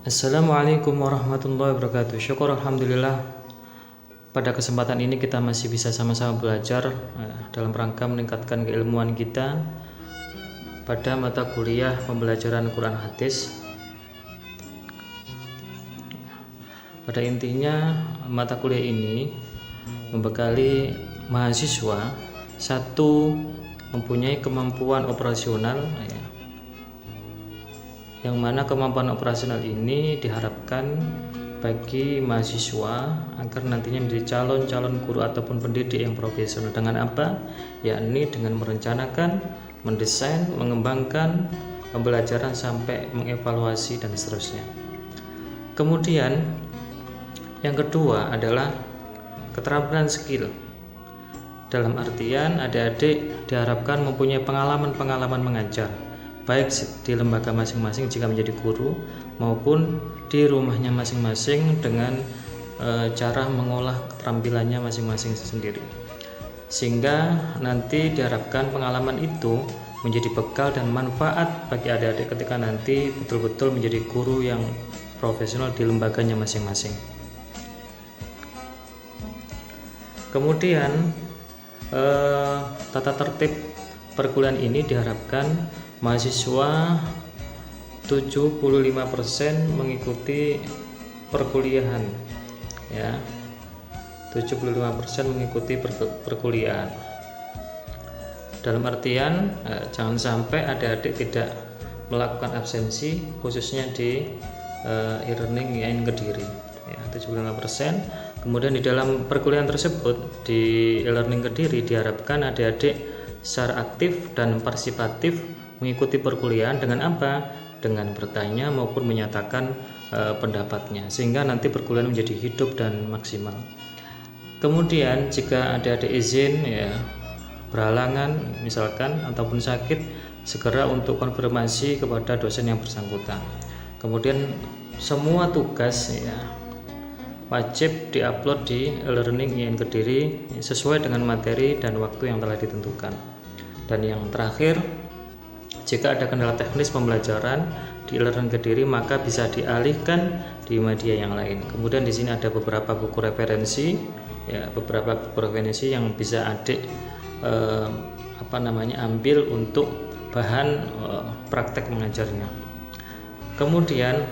Assalamualaikum warahmatullahi wabarakatuh. Syukur alhamdulillah, pada kesempatan ini kita masih bisa sama-sama belajar dalam rangka meningkatkan keilmuan kita pada mata kuliah pembelajaran Quran Hadis. Pada intinya mata kuliah ini membekali mahasiswa satu, mempunyai kemampuan operasional, yang mana kemampuan operasional ini diharapkan bagi mahasiswa agar nantinya menjadi calon-calon guru ataupun pendidik yang profesional. Dengan apa? Yakni dengan merencanakan, mendesain, mengembangkan pembelajaran sampai mengevaluasi dan seterusnya. Kemudian yang kedua adalah keterampilan skill. Dalam artian adik-adik diharapkan mempunyai pengalaman mengajar, baik di lembaga masing-masing jika menjadi guru maupun di rumahnya masing-masing dengan cara mengolah keterampilannya masing-masing sendiri, sehingga nanti diharapkan pengalaman itu menjadi bekal dan manfaat bagi adik-adik ketika nanti betul-betul menjadi guru yang profesional di lembaganya masing-masing. Kemudian tata tertib perkuliahan ini diharapkan mahasiswa 75% mengikuti perkuliahan, ya, 75% mengikuti perkuliahan. Dalam artian jangan sampai adik-adik tidak melakukan absensi, khususnya di e-learning IAIN Kediri, ya, 75%. Kemudian di dalam perkuliahan tersebut di e-learning Kediri diharapkan adik-adik secara aktif dan partisipatif mengikuti perkuliahan dengan apa? Dengan bertanya maupun menyatakan pendapatnya, sehingga nanti perkuliahan menjadi hidup dan maksimal. Kemudian jika adik-adik izin, ya, berhalangan misalkan ataupun sakit, segera untuk konfirmasi kepada dosen yang bersangkutan. Kemudian semua tugas, ya, wajib diupload di e-learning IAIN Kediri sesuai dengan materi dan waktu yang telah ditentukan. Dan yang terakhir, jika ada kendala teknis pembelajaran di e-learning Kediri maka bisa dialihkan di media yang lain. Kemudian di sini ada beberapa buku referensi, ya, beberapa buku referensi yang bisa adik ambil untuk bahan praktek mengajarnya. Kemudian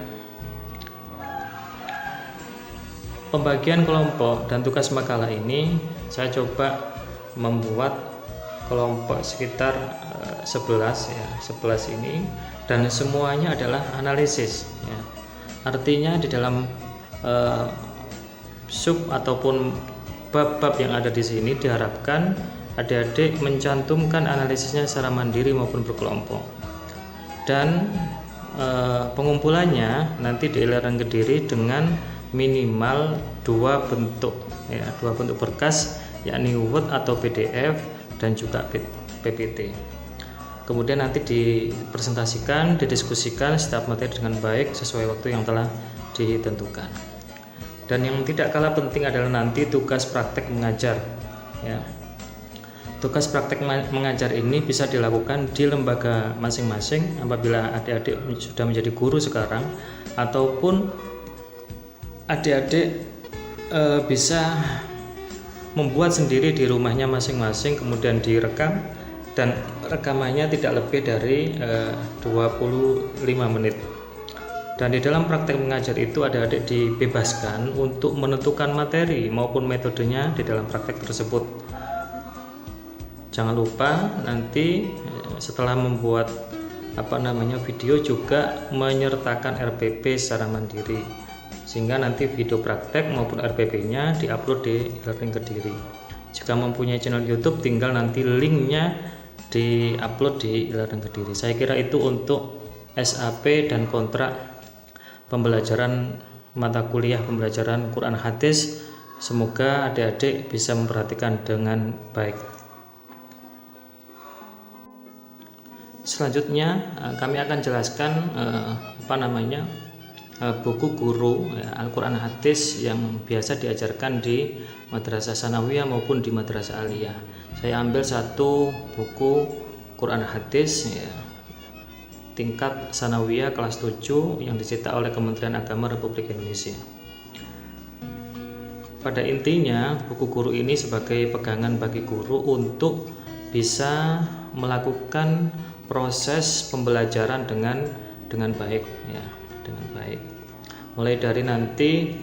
pembagian kelompok dan tugas makalah ini saya coba membuat kelompok sekitar 11, ya, 11 ini, dan semuanya adalah analisis, ya. Artinya di dalam sub ataupun bab-bab yang ada di sini diharapkan adik-adik mencantumkan analisisnya secara mandiri maupun berkelompok, dan pengumpulannya nanti di e-learning Kediri dengan minimal dua bentuk berkas, yakni Word atau PDF dan juga PPT. Kemudian nanti dipresentasikan, didiskusikan setiap materi dengan baik sesuai waktu yang telah ditentukan. Dan yang tidak kalah penting adalah nanti tugas praktek mengajar, ya. Tugas praktek mengajar ini bisa dilakukan di lembaga masing-masing apabila adik-adik sudah menjadi guru sekarang, ataupun adik-adik bisa membuat sendiri di rumahnya masing-masing, kemudian direkam, dan rekamannya tidak lebih dari 25 menit. Dan di dalam praktek mengajar itu adik-adik dibebaskan untuk menentukan materi maupun metodenya di dalam praktek tersebut. Jangan lupa nanti setelah membuat video juga menyertakan RPP secara mandiri, sehingga nanti video praktek maupun RPP-nya diupload di e-learning Kediri. Jika mempunyai channel YouTube, tinggal nanti linknya diupload di e-learning Kediri. Saya kira itu untuk SAP dan kontrak pembelajaran mata kuliah pembelajaran Quran Hadis. Semoga adik-adik bisa memperhatikan dengan baik. Selanjutnya kami akan jelaskan buku guru, ya, Al-Quran Hadis yang biasa diajarkan di Madrasah Sanawiyah maupun di Madrasah Aliyah. Saya ambil satu buku Quran Hadis, ya, tingkat sanawiyah kelas 7 yang dicetak oleh Kementerian Agama Republik Indonesia. Pada intinya, buku guru ini sebagai pegangan bagi guru untuk bisa melakukan proses pembelajaran dengan baik, ya, dengan baik. Mulai dari nanti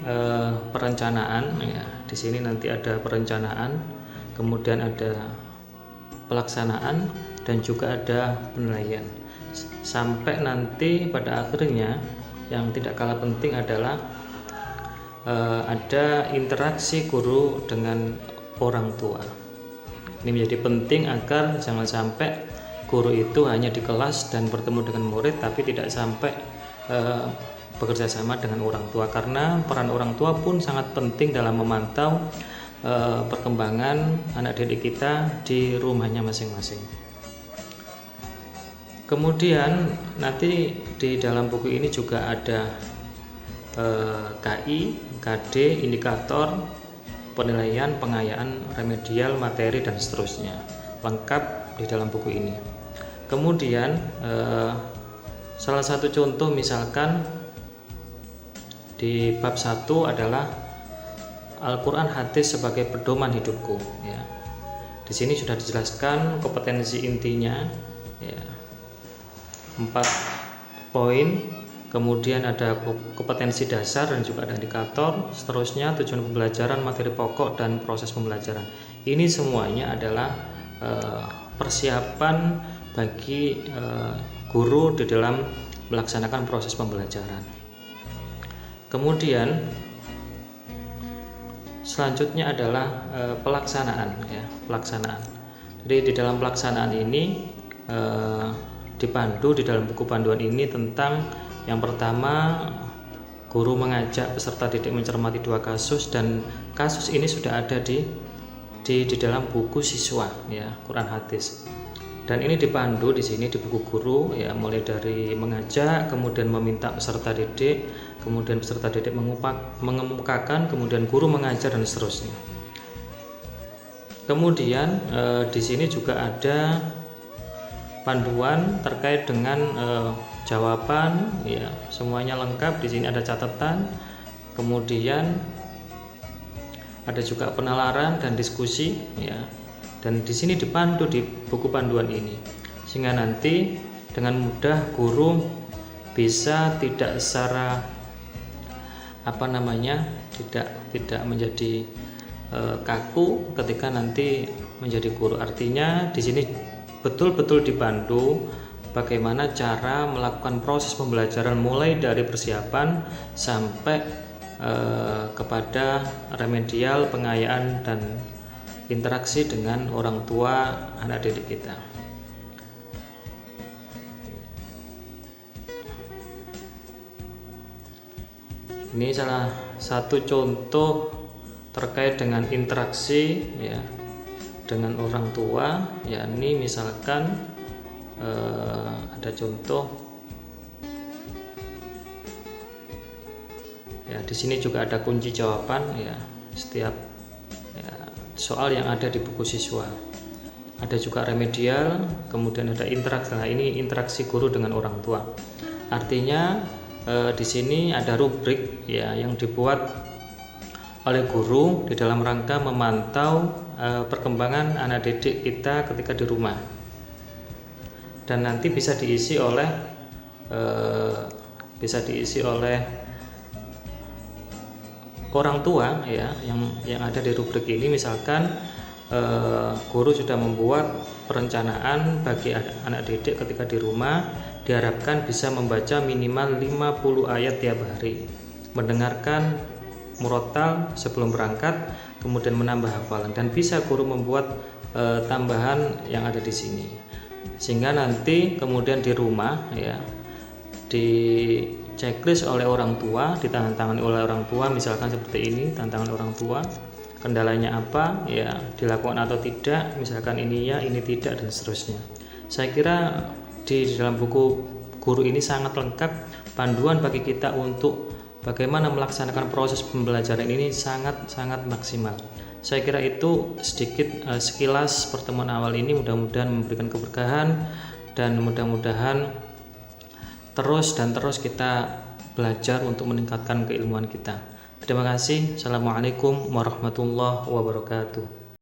perencanaan, ya, di sini nanti ada perencanaan, kemudian ada pelaksanaan, dan juga ada penilaian. Sampai nanti pada akhirnya yang tidak kalah penting adalah ada interaksi guru dengan orang tua. Ini menjadi penting agar jangan sampai guru itu hanya di kelas dan bertemu dengan murid, tapi tidak sampai bekerja sama dengan orang tua, karena peran orang tua pun sangat penting dalam memantau perkembangan anak didik kita di rumahnya masing-masing. Kemudian nanti di dalam buku ini juga ada KI, KD, indikator, penilaian, pengayaan, remedial, materi, dan seterusnya, lengkap di dalam buku ini. Kemudian salah satu contoh misalkan di bab 1 adalah Al-Quran hadis sebagai pedoman hidupku, ya. Di sini sudah dijelaskan kompetensi intinya, ya, 4 poin. Kemudian ada kompetensi dasar dan juga ada indikator, seterusnya tujuan pembelajaran, materi pokok, dan proses pembelajaran. Ini semuanya adalah persiapan bagi guru di dalam melaksanakan proses pembelajaran. Kemudian selanjutnya adalah pelaksanaan, ya, pelaksanaan. Jadi di dalam pelaksanaan ini dipandu di dalam buku panduan ini tentang yang pertama, guru mengajak peserta didik mencermati 2 kasus, dan kasus ini sudah ada di dalam buku siswa, ya, Quran hadis. Dan ini dipandu di sini di buku guru, ya, mulai dari mengajak, kemudian meminta peserta didik, kemudian peserta didik mengemukakan, kemudian guru mengajar, dan seterusnya. Kemudian di sini juga ada panduan terkait dengan jawaban, ya, semuanya lengkap. Di sini ada catatan, kemudian ada juga penalaran dan diskusi, ya. Dan di sini dipandu di buku panduan ini, sehingga nanti dengan mudah guru bisa tidak secara tidak menjadi kaku ketika nanti menjadi guru. Artinya di sini betul-betul dipandu bagaimana cara melakukan proses pembelajaran mulai dari persiapan sampai kepada remedial, pengayaan, dan interaksi dengan orang tua anak didik kita. Ini salah satu contoh terkait dengan interaksi, ya, dengan orang tua, yakni misalkan ada contoh, ya, di sini juga ada kunci jawaban, ya, setiap, ya, soal yang ada di buku siswa. Ada juga remedial, kemudian ada interaksi. Nah, ini interaksi guru dengan orang tua. Artinya di sini ada rubrik, ya, yang dibuat oleh guru di dalam rangka memantau perkembangan anak didik kita ketika di rumah, dan nanti bisa diisi oleh orang tua, ya, yang ada di rubrik ini. Misalkan guru sudah membuat perencanaan bagi anak didik ketika di rumah, diharapkan bisa membaca minimal 50 ayat tiap hari, mendengarkan murotal sebelum berangkat, kemudian menambah hafalan, dan bisa guru membuat tambahan yang ada di sini, sehingga nanti kemudian di rumah, ya, di checklist oleh orang tua, ditandatangani oleh orang tua, misalkan seperti ini, tantangan orang tua, kendalanya apa, ya, dilakukan atau tidak, misalkan ini ya, ini tidak, dan seterusnya. Saya kira di dalam buku guru ini sangat lengkap panduan bagi kita untuk bagaimana melaksanakan proses pembelajaran ini sangat maksimal. Saya kira itu sedikit sekilas pertemuan awal ini, mudah-mudahan memberikan keberkahan, dan mudah-mudahan terus dan terus kita belajar untuk meningkatkan keilmuan kita. Terima kasih. Assalamualaikum warahmatullahi wabarakatuh.